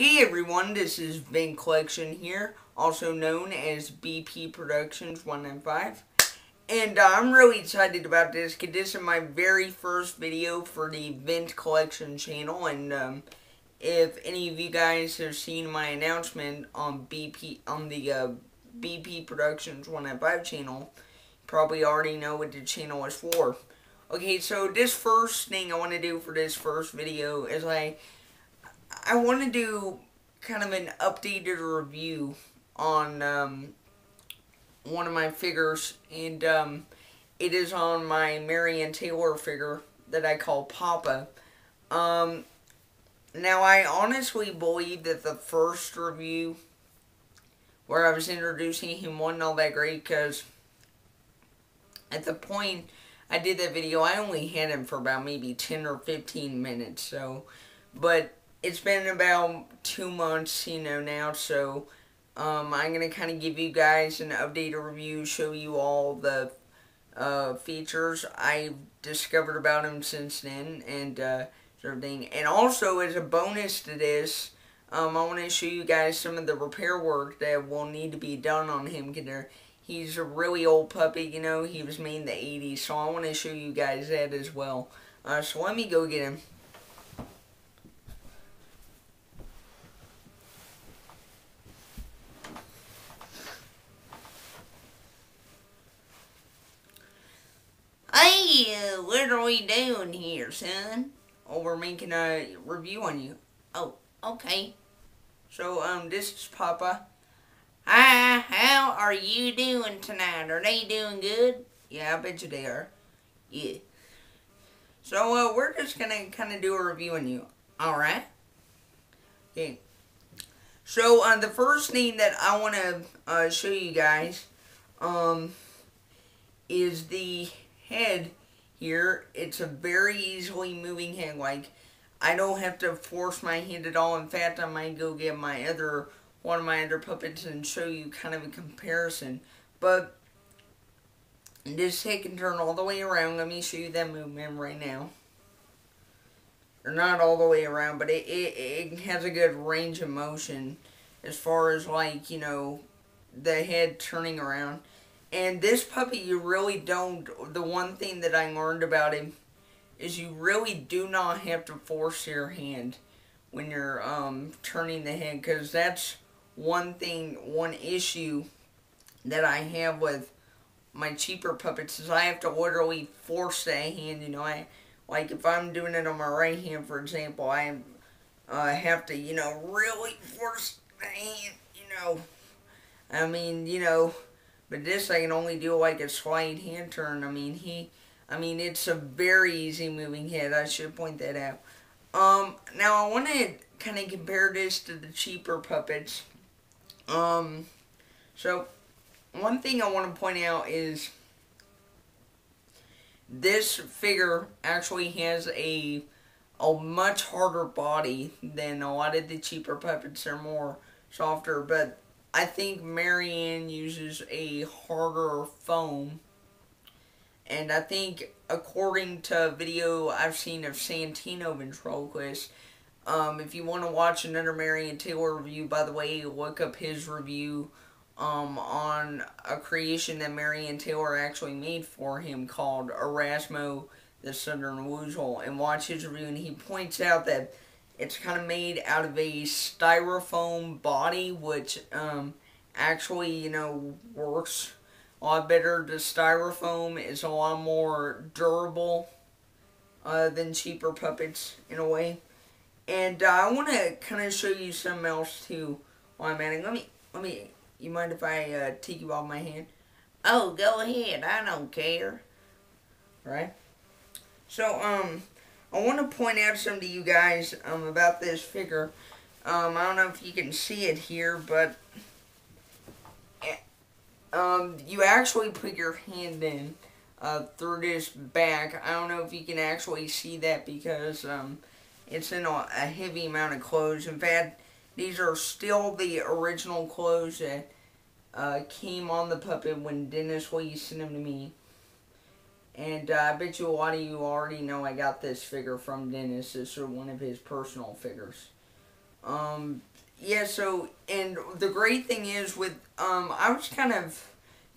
Hey everyone, this is ventcollection here, also known as BP Productions 195. And I'm really excited about this because this is my very first video for the ventcollection channel. And if any of you guys have seen my announcement on the BP Productions 195 channel, you probably already know what the channel is for. Okay, so this first thing I want to do for this first video is I want to do kind of an updated review on one of my figures, and it is on my Marianne Taylor figure that I call Papa. Now, I honestly believe that the first review where I was introducing him wasn't all that great, because at the point I did that video, I only had him for about maybe 10 or 15 minutes, so, but it's been about 2 months, now, so I'm going to kind of give you guys an updated review, show you all the features I've discovered about him since then, and everything. And also, as a bonus to this, I want to show you guys some of the repair work that will need to be done on him, because he's a really old puppy, he was made in the 80s, so I want to show you guys that as well. So let me go get him. Hey, what are we doing here, son? Oh, we're making a review on you. Oh, okay. So, this is Papa. Hi, how are you doing tonight? Are they doing good? Yeah, I bet you they are. Yeah. So, we're just gonna kind of do a review on you. Alright? Okay. So, the first thing that I want to show you guys, is the head here. It's a very easily moving head. Like, I don't have to force my hand at all. In fact, I might go get one of my other puppets and show you kind of a comparison. But this head can turn all the way around. Let me show you that movement right now. Or not all the way around, but it has a good range of motion as far as, like, the head turning around. And this puppy, you really don't, the one thing that I learned about him is you really do not have to force your hand when you're turning the head, because that's one issue that I have with my cheaper puppets is I have to literally force that hand, like if I'm doing it on my right hand, for example, I have to, really force the hand, I mean, but this I can only do like a slight hand turn. I mean, it's a very easy moving head. I should point that out. Now I want to kind of compare this to the cheaper puppets. So one thing I want to point out is this figure actually has a much harder body than a lot of the cheaper puppets. They're more softer, but I think Marianne uses a harder foam, and I think, according to a video I've seen of Santino ventriloquist, if you want to watch another Marianne Taylor review, by the way, look up his review on a creation that Marianne Taylor actually made for him called Erasmo the Southern Woozle, and watch his review, and he points out that it's kind of made out of a styrofoam body, which actually, works a lot better. The styrofoam is a lot more durable than cheaper puppets, in a way. And I want to kind of show you something else, too, while I'm at it. Let me, you mind if I take you off my hand? Oh, go ahead. I don't care. Right? So, I want to point out something to you guys about this figure. I don't know if you can see it here, but you actually put your hand in through this back. I don't know if you can actually see that because it's in a heavy amount of clothes. In fact, these are still the original clothes that came on the puppet when Dennis Lee sent them to me. And I bet you a lot of you already know I got this figure from Dennis. This is one of his personal figures. Yeah, so, and the great thing is with, I was kind of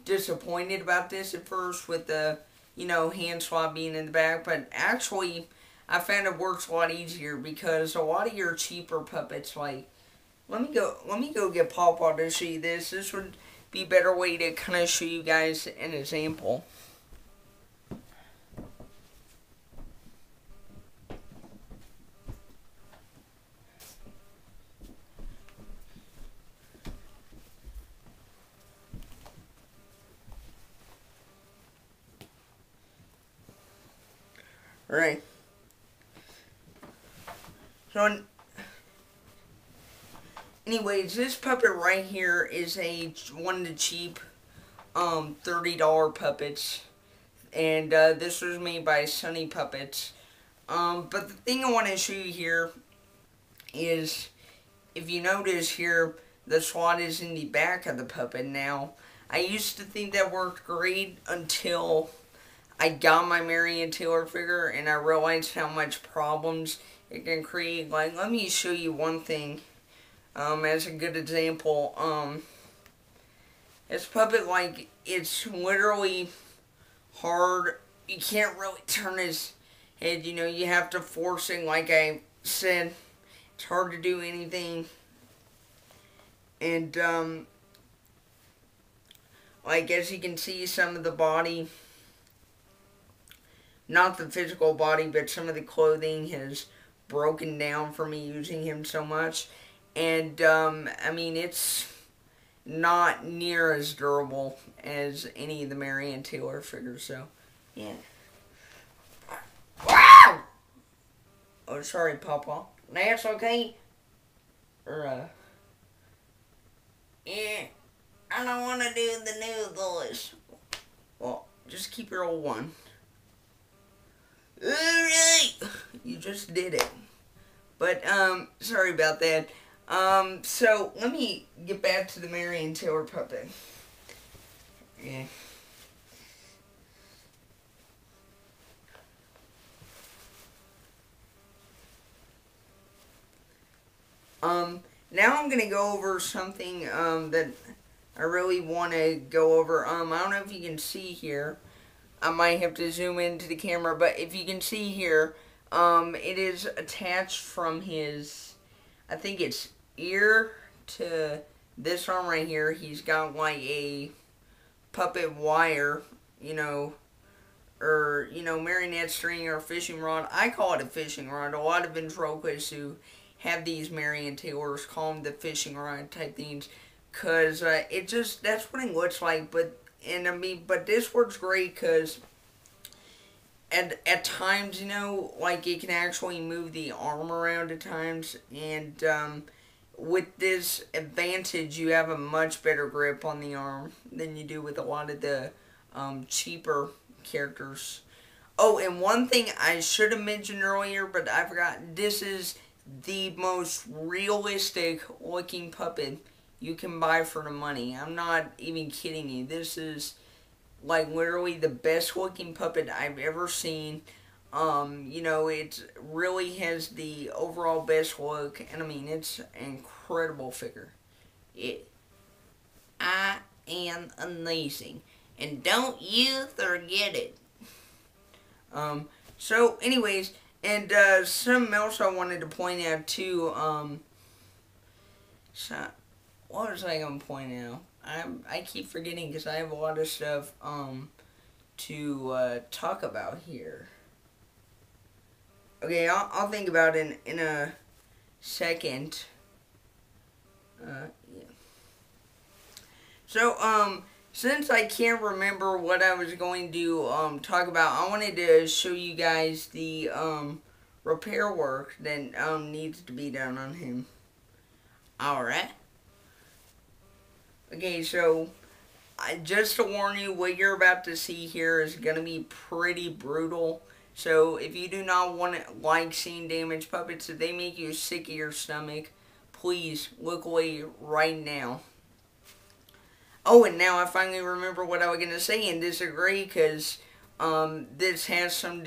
disappointed about this at first with the, hand swab being in the back, but actually, I found it works a lot easier because a lot of your cheaper puppets, like, let me go get Pawpaw to show you this. This would be a better way to kind of show you guys an example. Alright. So, anyways, this puppet right here is one of the cheap, $30 puppets. And, this was made by Sunny Puppets. But the thing I want to show you here is, if you notice here, the slot is in the back of the puppet now. I used to think that worked great until I got my Marion Taylor figure and I realized how much problems it can create. Like, let me show you one thing as a good example. This puppet, like, it's literally hard. You can't really turn his head, you have to force it. Like I said, it's hard to do anything. And, like, as you can see, some of the body, not the physical body, but some of the clothing has broken down for me using him so much. And, I mean, it's not near as durable as any of the Marion Taylor figures, so, yeah. Wow! Oh, sorry, Pawpaw. That's okay? Or, yeah, I don't want to do the new voice. Well, just keep your old one. Alright! You just did it. But, sorry about that. So, let me get back to the Marion Taylor puppet. Yeah. Now I'm gonna go over something, that I really want to go over. I don't know if you can see here. I might have to zoom into the camera, but if you can see here, it is attached from his, I think it's ear to this arm right here. He's got like a puppet wire, or, marionette string or fishing rod. I call it a fishing rod. A lot of ventriloquists who have these Marion Taylors call them the fishing rod type things, because that's what it looks like. But this works great because at times, like, it can actually move the arm around at times, and with this advantage, you have a much better grip on the arm than you do with a lot of the cheaper characters. Oh, and one thing I should have mentioned earlier, but I forgot, this is the most realistic looking puppet you can buy for the money. I'm not even kidding you. This is, like, literally the best looking puppet I've ever seen. It really has the overall best look, and I mean, it's an incredible figure. I am amazing, and don't you forget it. So anyways, and something else I wanted to point out too. So what was I gonna point out? I keep forgetting because I have a lot of stuff to talk about here. Okay, I'll think about it in a second. Yeah. So since I can't remember what I was going to talk about, I wanted to show you guys the repair work that needs to be done on him. Alright. Okay, so just to warn you, what you're about to see here is going to be pretty brutal. So if you do not like seeing damaged puppets, if they make you sick of your stomach, please look away right now. Oh, and now I finally remember what I was going to say and disagree, because this has some